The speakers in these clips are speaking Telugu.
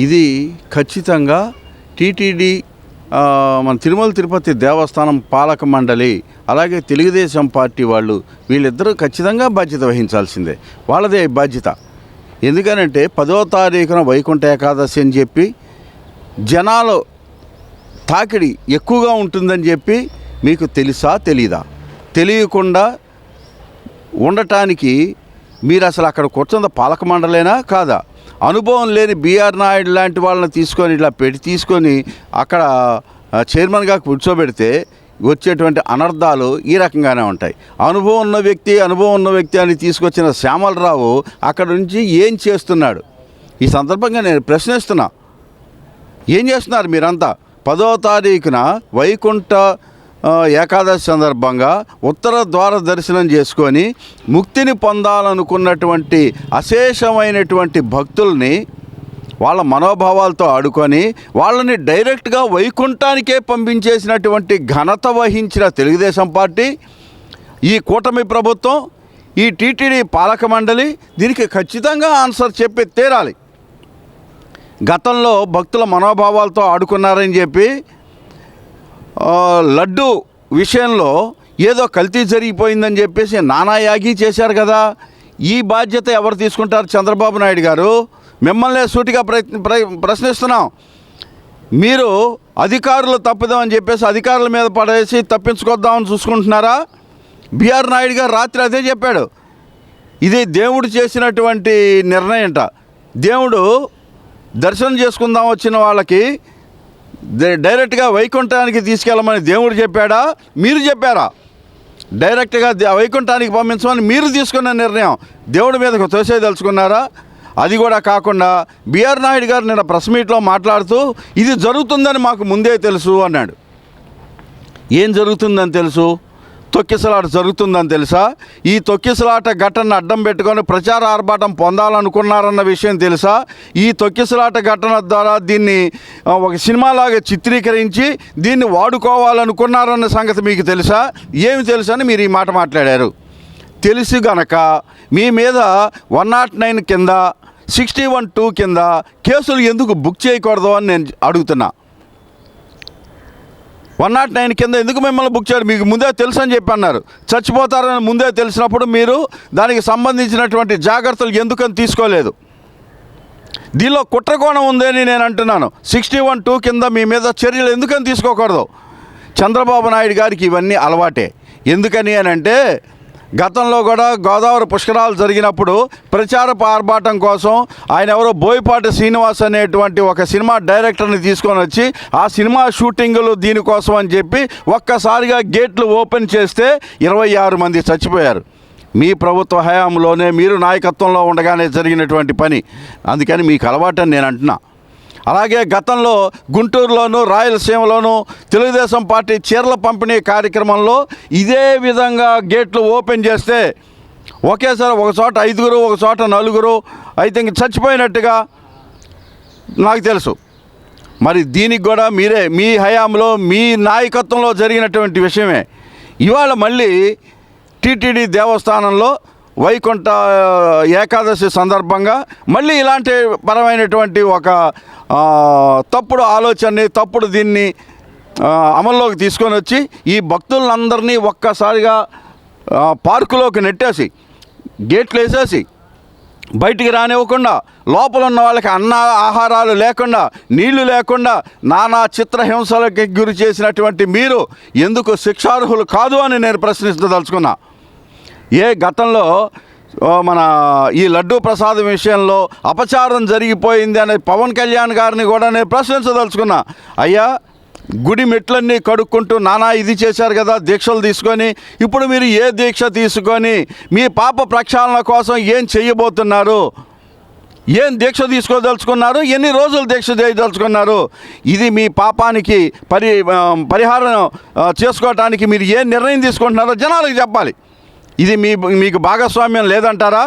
ఇది ఖచ్చితంగా టీటీడీ మన తిరుమల తిరుపతి దేవస్థానం పాలక మండలి అలాగే తెలుగుదేశం పార్టీ వాళ్ళు వీళ్ళిద్దరూ ఖచ్చితంగా బాధ్యత వహించాల్సిందే. వాళ్ళదే బాధ్యత. ఎందుకనంటే 10వ తారీఖున వైకుంఠ ఏకాదశి అని చెప్పి జనాలు తాకిడి ఎక్కువగా ఉంటుందని చెప్పి మీకు తెలుసా తెలీదా? తెలియకుండా ఉండటానికి మీరు అసలు అక్కడ కూర్చున్న పాలక మండలేనా కాదా? అనుభవం లేని బిఆర్ నాయుడు లాంటి వాళ్ళని తీసుకొని ఇలా తీసుకొని అక్కడ చైర్మన్గా కూర్చోబెడితే వచ్చేటువంటి అనర్థాలు ఈ రకంగానే ఉంటాయి. అనుభవం ఉన్న వ్యక్తి అని తీసుకొచ్చిన శ్యామలరావు అక్కడ నుంచి ఏం చేస్తున్నాడు? ఈ సందర్భంగా నేను ప్రశ్నిస్తున్నా, ఏం చేస్తున్నారు మీరంతా? 10వ తారీఖున వైకుంఠ ఏకాదశి సందర్భంగా ఉత్తర ద్వార దర్శనం చేసుకొని ముక్తిని పొందాలనుకున్నటువంటి అశేషమైనటువంటి భక్తుల్ని వాళ్ళ మనోభావాలతో ఆడుకొని వాళ్ళని డైరెక్ట్గా వైకుంఠానికే పంపించేసినటువంటి ఘనత వహించిన తెలుగుదేశం పార్టీ, ఈ కూటమి ప్రభుత్వం, ఈ టీటీడీ పాలక మండలి దీనికి ఖచ్చితంగా ఆన్సర్ చెప్పి తీరాలి. గతంలో భక్తుల మనోభావాలతో ఆడుకున్నారని చెప్పి లడ్డు విషయంలో ఏదో కల్తీ జరిగిపోయిందని చెప్పేసి నానాయాగి చేశారు కదా. ఈ బాధ్యత ఎవరు తీసుకుంటారు? చంద్రబాబు నాయుడు గారు. మిమ్మల్ని సూటిగా ప్రశ్నిస్తున్నాం. మీరు అధికారులు తప్పుదామని చెప్పేసి అధికారుల మీద పడేసి తప్పించుకొద్దామని చూసుకుంటున్నారా? బిఆర్ నాయుడు గారు రాత్రి అదే చెప్పాడు. ఇది దేవుడు చేసినటువంటి నిర్ణయంట. దేవుడు దర్శనం చేసుకుందాం వచ్చిన వాళ్ళకి డైరెక్ట్గా వైకుంఠానికి తీసుకెళ్ళమని దేవుడు చెప్పాడా? మీరు చెప్పారా? డైరెక్ట్గా వైకుంఠానికి పంపించమని మీరు తీసుకున్న నిర్ణయం దేవుడి మీదకు తోసేదలుచుకున్నారా? అది కూడా కాకుండా బిఆర్ నాయుడు గారు నిన్న ప్రెస్ మీట్లో మాట్లాడుతూ ఇది జరుగుతుందని మాకు ముందే తెలుసు అన్నాడు. ఏం జరుగుతుందని తెలుసు? తొక్కిసలాట జరుగుతుందని తెలుసా? ఈ తొక్కిసలాట ఘటనను అడ్డం పెట్టుకొని ప్రచార ఆర్భాటం పొందాలనుకున్నారన్న విషయం తెలుసా? ఈ తొక్కిసలాట ఘటన ద్వారా దీన్ని ఒక సినిమాలాగా చిత్రీకరించి దీన్ని వాడుకోవాలనుకున్నారన్న సంగతి మీకు తెలుసా? ఏమి తెలుసా అని మీరు ఈ మాట మాట్లాడారు. తెలిసి గనక మీ మీద 109 కింద 61(2) కింద కేసులు ఎందుకు బుక్ చేయకూడదు అని నేను అడుగుతున్నా. 109 కింద ఎందుకు మిమ్మల్ని బుక్ చేయరు? మీకు ముందే తెలుసు అని చెప్పి అన్నారు. చచ్చిపోతారని ముందే తెలిసినప్పుడు మీరు దానికి సంబంధించినటువంటి జాగ్రత్తలు ఎందుకని తీసుకోలేదు? దీనిలో కుట్రకోణం ఉందని నేను అంటున్నాను. 61(2) కింద మీ మీద చర్యలు ఎందుకని తీసుకోకూడదు? చంద్రబాబు నాయుడు గారికి ఇవన్నీ అలవాటే. ఎందుకని అని అంటే గతంలో కూడా గోదావరి పుష్కరాలు జరిగినప్పుడు ప్రచారపు ఆర్భాటం కోసం ఆయన ఎవరో బోయపాటి శ్రీనివాస్ అనేటువంటి ఒక సినిమా డైరెక్టర్ని తీసుకొని వచ్చి ఆ సినిమా షూటింగులు దీనికోసం అని చెప్పి ఒక్కసారిగా గేట్లు ఓపెన్ చేస్తే 26 మంది చచ్చిపోయారు. మీ ప్రభుత్వ హయాంలోనే మీరు నాయకత్వంలో ఉండగానే జరిగినటువంటి పని. అందుకని మీకు అలవాటని నేను అంటున్నా. అలాగే గతంలో గుంటూరులోను రాయలసీమలోను తెలుగుదేశం పార్టీ చీరల పంపిణీ కార్యక్రమంలో ఇదే విధంగా గేట్లు ఓపెన్ చేస్తే ఒకేసారి ఒక చోట 5 ఒక చోట 4 అయితే ఇంక చచ్చిపోయినట్టుగా నాకు తెలుసు. మరి దీనికి కూడా మీరే మీ హయాంలో మీ నాయకత్వంలో జరిగినటువంటి విషయమే. ఇవాళ మళ్ళీ టీటీడీ దేవస్థానంలో వైకుంఠ ఏకాదశి సందర్భంగా మళ్ళీ ఇలాంటి పరమైనటువంటి ఒక తప్పుడు ఆలోచనని దీన్ని అమల్లోకి తీసుకొని వచ్చి ఈ భక్తులందరినీ ఒక్కసారిగా పార్కులోకి నెట్టేసి గేట్లు వేసేసి బయటికి రానివ్వకుండా లోపల ఉన్న వాళ్ళకి ఆహారాలు లేకుండా నీళ్లు లేకుండా నానా చిత్రహింసలకి గురి చేసినటువంటి మీరు ఎందుకు శిక్షార్హులు కాదు అని నేను ప్రశ్నించదలుచుకున్నా. గతంలో మన ఈ లడ్డూ ప్రసాదం విషయంలో అపచారం జరిగిపోయింది అనే పవన్ కళ్యాణ్ గారిని కూడా నేను ప్రశ్నించదలుచుకున్నా. అయ్యా, గుడి మెట్లన్నీ కడుక్కుంటూ నానా ఇది చేశారు కదా దీక్షలు తీసుకొని, ఇప్పుడు మీరు ఏ దీక్ష తీసుకొని మీ పాప ప్రక్షాళన కోసం ఏం చేయబోతున్నారు? ఏం దీక్ష తీసుకోదలుచుకున్నారు? ఎన్ని రోజులు దీక్ష చేయదలుచుకున్నారు? ఇది మీ పాపానికి పరిహారం చేసుకోవటానికి మీరు ఏ నిర్ణయం తీసుకుంటున్నారో జనాలకు చెప్పాలి. ఇది మీకు భాగస్వామ్యం లేదంటారా?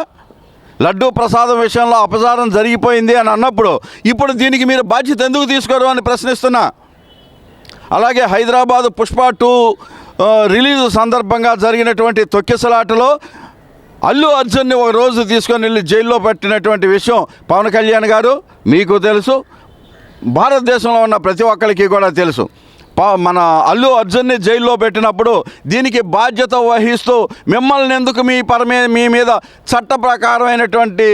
లడ్డూ ప్రసాదం విషయంలో అపచారం జరిగిపోయింది అని అన్నప్పుడు ఇప్పుడు దీనికి మీరు బాధ్యత ఎందుకు తీసుకోరు అని ప్రశ్నిస్తున్నా. అలాగే హైదరాబాదు పుష్ప 2 రిలీజ్ సందర్భంగా జరిగినటువంటి తొక్కిసలాటలో అల్లు అర్జున్ని ఒక రోజు తీసుకొని వెళ్ళి జైల్లో పెట్టినటువంటి విషయం పవన్ కళ్యాణ్ గారు మీకు తెలుసు, భారతదేశంలో ఉన్న ప్రతి ఒక్కరికి కూడా తెలుసు. మన అల్లు అర్జున్ని జైల్లో పెట్టినప్పుడు దీనికి బాధ్యత వహిస్తూ మిమ్మల్ని ఎందుకు మీ మీద చట్ట ప్రకారమైనటువంటి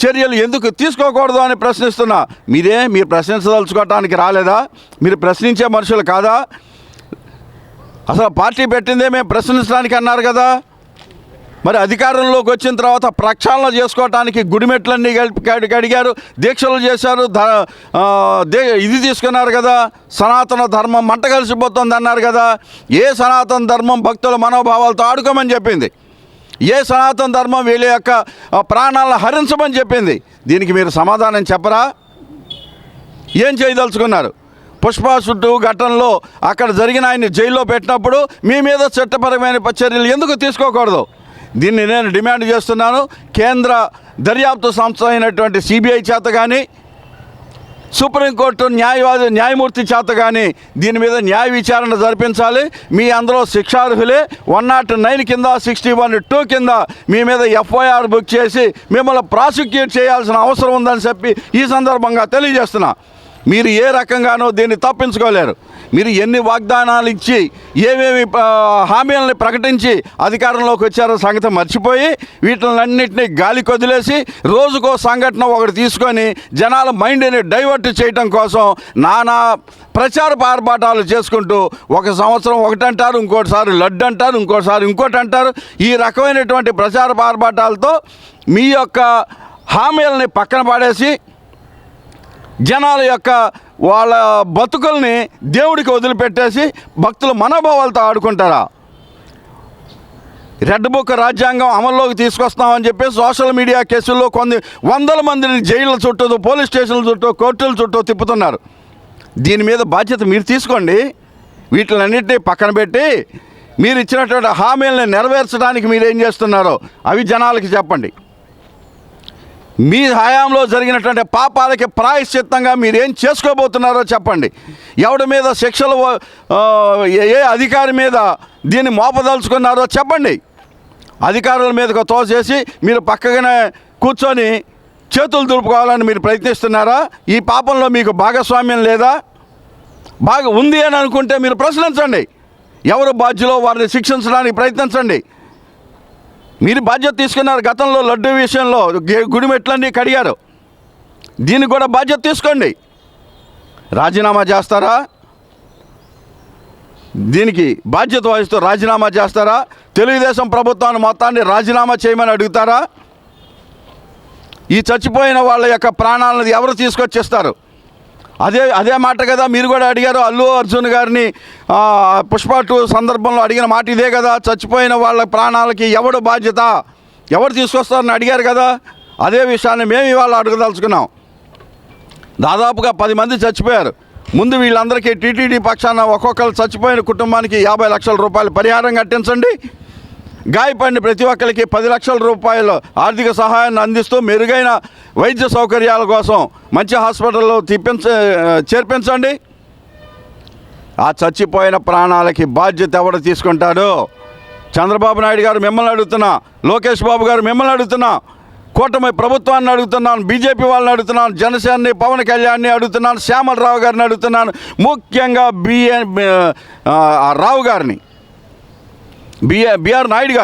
చర్యలు ఎందుకు తీసుకోకూడదు అని ప్రశ్నిస్తున్నా. మీరు ప్రశ్నించదలుచుకోవటానికి రాలేదా? మీరు ప్రశ్నించే మనుషులు కాదా? అసలు పార్టీ పెట్టిందే మేము ప్రశ్నించడానికి అన్నారు కదా. మరి అధికారంలోకి వచ్చిన తర్వాత ప్రక్షాళన చేసుకోవటానికి గుడిమెట్లన్నీ కడిగారు, దీక్షలు చేశారు, ఇది తీసుకున్నారు కదా. సనాతన ధర్మం మంట కలిసిపోతుంది అన్నారు కదా. ఏ సనాతన ధర్మం భక్తుల మనోభావాలతో ఆడుకోమని చెప్పింది? ఏ సనాతన ధర్మం వీళ్ళ యొక్క ప్రాణాలను హరించమని చెప్పింది? దీనికి మీరు సమాధానం చెప్పరా? ఏం చేయదలుచుకున్నారు? పుష్ప చుట్టూ ఘటనలో అక్కడ జరిగిన ఆయన్ని జైల్లో పెట్టినప్పుడు మీ మీద చట్టపరమైన చర్యలు ఎందుకు తీసుకోకూడదు? దీన్ని నేను డిమాండ్ చేస్తున్నాను. కేంద్ర దర్యాప్తు సంస్థ అయినటువంటి సిబిఐ చేత కానీ, సుప్రీంకోర్టు న్యాయమూర్తి చేత కానీ దీని మీద న్యాయ విచారణ జరిపించాలి. మీ అందరూ శిక్షార్హులే. 109 కింద 61(2) కింద మీ మీద ఎఫ్ఐఆర్ బుక్ చేసి మిమ్మల్ని ప్రాసిక్యూట్ చేయాల్సిన అవసరం ఉందని చెప్పి ఈ సందర్భంగా తెలియజేస్తున్నా. మీరు ఏ రకంగానో దీన్ని తప్పించుకోలేరు. మీరు ఎన్ని వాగ్దానాలు ఇచ్చి ఏమేమి హామీలను ప్రకటించి అధికారంలోకి వచ్చారో సంగతి మర్చిపోయి వీటిలన్నింటినీ గాలి కొదిలేసి రోజుకో సంఘటన ఒకటి తీసుకొని జనాల మైండ్ని డైవర్ట్ చేయడం కోసం నానా ప్రచార పార్బాటాలు చేసుకుంటూ ఒక సంవత్సరం ఒకటి అంటారు, ఇంకోటిసారి లడ్డు అంటారు, ఇంకోటిసారి ఇంకోటి అంటారు. ఈ రకమైనటువంటి ప్రచార పార్బాటాలతో మీ యొక్క హామీలని పక్కన పడేసి జనాల యొక్క వాళ్ళ బతుకుల్ని దేవుడికి వదిలిపెట్టేసి భక్తుల మనోభావాలతో ఆడుకుంటారా? రెడ్ బుక్ రాజ్యాంగం అమల్లోకి తీసుకొస్తామని చెప్పి సోషల్ మీడియా కేసుల్లో కొన్ని వందల మందిని జైళ్ళ చుట్టూ, పోలీస్ స్టేషన్ల చుట్టూ, కోర్టుల చుట్టూ తిప్పుతున్నారు. దీని మీద బాధ్యత మీరు తీసుకోండి. వీటిలన్నింటినీ పక్కన పెట్టి మీరు ఇచ్చినటువంటి హామీలను నెరవేర్చడానికి మీరేం చేస్తున్నారో అవి జనాలకి చెప్పండి. మీ హయాంలో జరిగినటువంటి పాపాలకి ప్రాయశ్చిత్తంగా మీరేం చేసుకోబోతున్నారో చెప్పండి. ఎవడి మీద శిక్షలు ఏ అధికారి మీద దీన్ని మోపదలుచుకున్నారో చెప్పండి. అధికారుల మీదకు తోసేసి మీరు పక్కగానే కూర్చొని చేతులు దులుపుకోవాలని మీరు ప్రయత్నిస్తున్నారా? ఈ పాపంలో మీకు భాగస్వామ్యం లేదా? బాగా ఉంది అని అనుకుంటే మీరు ప్రశ్నించండి. ఎవరు బాధ్యులో వారిని శిక్షించడానికి ప్రయత్నించండి. మీరు బాధ్యత తీసుకున్నారు. గతంలో లడ్డు విషయంలో గుడిమెట్లన్నీ కడిగారు. దీనికి కూడా బాధ్యత తీసుకోండి. రాజీనామా చేస్తారా? దీనికి బాధ్యత వహిస్తూ రాజీనామా చేస్తారా? తెలుగుదేశం ప్రభుత్వాన్ని మొత్తాన్ని రాజీనామా చేయమని అడుగుతారా? ఈ చచ్చిపోయిన వాళ్ళ యొక్క ప్రాణాలను ఎవరు తీసుకొచ్చేస్తారు? అదే మాట కదా మీరు కూడా అడిగారు. అల్లు అర్జున్ గారిని పుష్ప 2 సందర్భంలో అడిగిన మాట ఇదే కదా. చచ్చిపోయిన వాళ్ళ ప్రాణాలకి ఎవడు బాధ్యత, ఎవరు తీసుకొస్తారని అడిగారు కదా. అదే విషయాన్ని మేము ఇవాళ అడగదలుచుకున్నాం. దాదాపుగా 10 మంది చచ్చిపోయారు. ముందు వీళ్ళందరికీ టీటీడీ పక్షాన ఒక్కొక్కరు చచ్చిపోయిన కుటుంబానికి 50 లక్షల రూపాయలు పరిహారం కట్టించండి. గాయపడిన ప్రతి ఒక్కరికి 10 లక్షల రూపాయలు ఆర్థిక సహాయాన్ని అందిస్తూ మెరుగైన వైద్య సౌకర్యాల కోసం మంచి హాస్పిటల్లో చేర్పించండి. ఆ చచ్చిపోయిన ప్రాణాలకి బాధ్యత ఎవరు తీసుకుంటాడు? చంద్రబాబు నాయుడు గారు మిమ్మల్ని అడుగుతున్నా, లోకేష్ బాబు గారు మిమ్మల్ని అడుగుతున్నా, కూటమి ప్రభుత్వాన్ని అడుగుతున్నాను, బీజేపీ వాళ్ళని అడుగుతున్నాను, జనసేనని, పవన్ కళ్యాణ్ని అడుగుతున్నాను, శ్యామలరావు గారిని అడుగుతున్నాను, ముఖ్యంగా రావు గారిని, బిఆర్ నాయుడు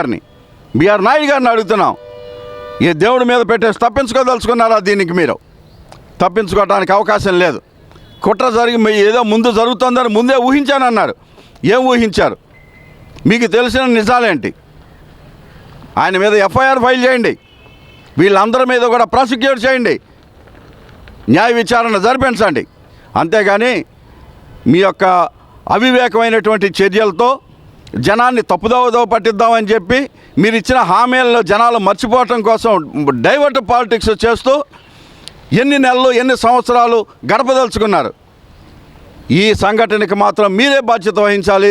గారిని అడుగుతున్నాం. ఈ దేవుడి మీద పెట్టేసి తప్పించుకోదలుచుకున్నారా? దీనికి మీరు తప్పించుకోవడానికి అవకాశం లేదు. కుట్ర జరిగి ఏదో ముందు జరుగుతుందని ముందే ఊహించానన్నారు. ఏం ఊహించారు? మీకు తెలిసిన నిజాలేంటి? ఆయన మీద ఎఫ్ఐఆర్ ఫైల్ చేయండి. వీళ్ళందరి మీద కూడా ప్రాసిక్యూట్ చేయండి. న్యాయ విచారణ జరిపించండి. అంతేగాని మీ యొక్క అవివేకమైనటువంటి చర్యలతో జనాన్ని తప్పుదోవ పట్టిద్దామని చెప్పి మీరు ఇచ్చిన హామీలను జనాలు మర్చిపోవటం కోసం డైవర్ట్ పాలిటిక్స్ చేస్తూ ఎన్ని నెలలు, ఎన్ని సంవత్సరాలు గడపదలుచుకున్నారు. ఈ సంఘటనకి మాత్రం మీరే బాధ్యత వహించాలి.